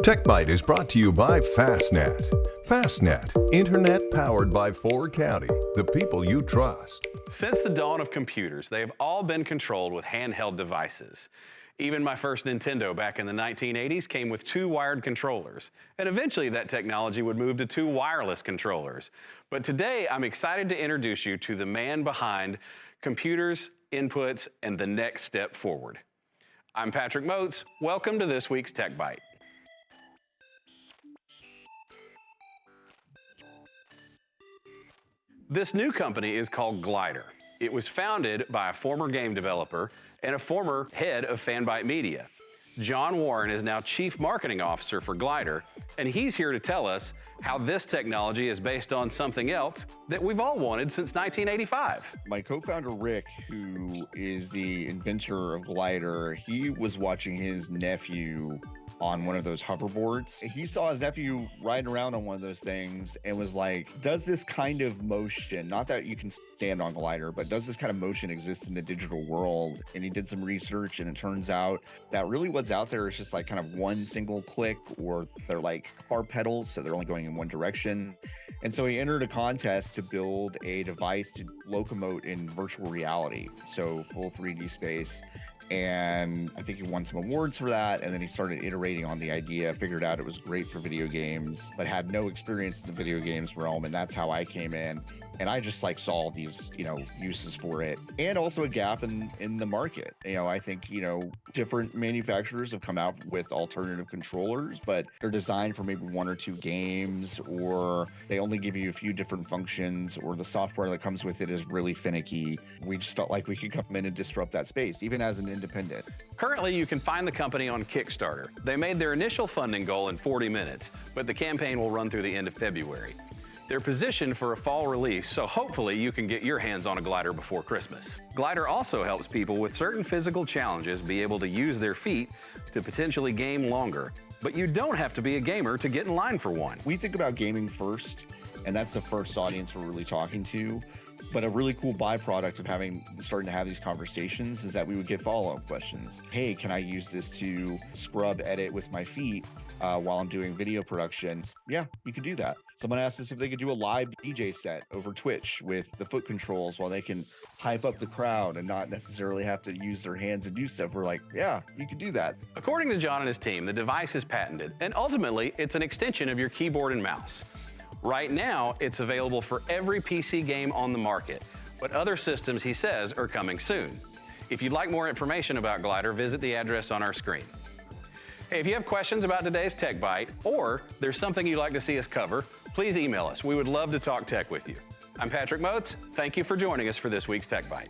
TechByte is brought to you by Fastnet. Fastnet, internet powered by Ford County, the people you trust. Since the dawn of computers, they have all been controlled with handheld devices. Even my first Nintendo back in the 1980s came with 2 wired controllers, and eventually that technology would move to 2 wireless controllers. But today, I'm excited to introduce you to the man behind computers, inputs, and the next step forward. I'm Patrick Moats. Welcome to this week's TechByte. This new company is called Glydr. It was founded by a former game developer and a former head of Fanbyte Media. John Warren is now Chief Marketing Officer for Glydr, and he's here to tell us how this technology is based on something else that we've all wanted since 1985. My co-founder Rick, who is the inventor of Glydr, he was watching his nephew on one of those hoverboards. He saw his nephew riding around on one of those things and was like, does this kind of motion, not that you can stand on Glydr, but does this kind of motion exist in the digital world? And he did some research, and it turns out that really what's out there is just like kind of one single click, or they're like car pedals, so they're only going in one direction. And so he entered a contest to build a device to locomote in virtual reality, so full 3D space. And I think he won some awards for that. And then he started iterating on the idea, figured out it was great for video games, but had no experience in the video games realm. And that's how I came in. And I just like saw these, uses for it, and also a gap in the market. I think, different manufacturers have come out with alternative controllers, but they're designed for maybe 1 or 2 games, or they only give you a few different functions, or the software that comes with it is really finicky. We just felt like we could come in and disrupt that space, even as an independent. Currently, you can find the company on Kickstarter. They made their initial funding goal in 40 minutes, but the campaign will run through the end of February. They're positioned for a fall release, so hopefully you can get your hands on a Glydr before Christmas. Glydr also helps people with certain physical challenges be able to use their feet to potentially game longer. But you don't have to be a gamer to get in line for one. We think about gaming first, and that's the first audience we're really talking to. But a really cool byproduct of starting to have these conversations is that we would get follow-up questions. Hey, can I use this to scrub edit with my feet while I'm doing video productions? Yeah, you could do that. Someone asked us if they could do a live DJ set over Twitch with the foot controls while they can hype up the crowd and not necessarily have to use their hands and do stuff. We're like, yeah, you could do that. According to John and his team, the device is patented, and ultimately, it's an extension of your keyboard and mouse. Right now, it's available for every PC game on the market, but other systems, he says, are coming soon. If you'd like more information about Glydr, visit the address on our screen. Hey, if you have questions about today's TechByte, or there's something you'd like to see us cover, please email us. We would love to talk tech with you. I'm Patrick Moats. Thank you for joining us for this week's TechByte.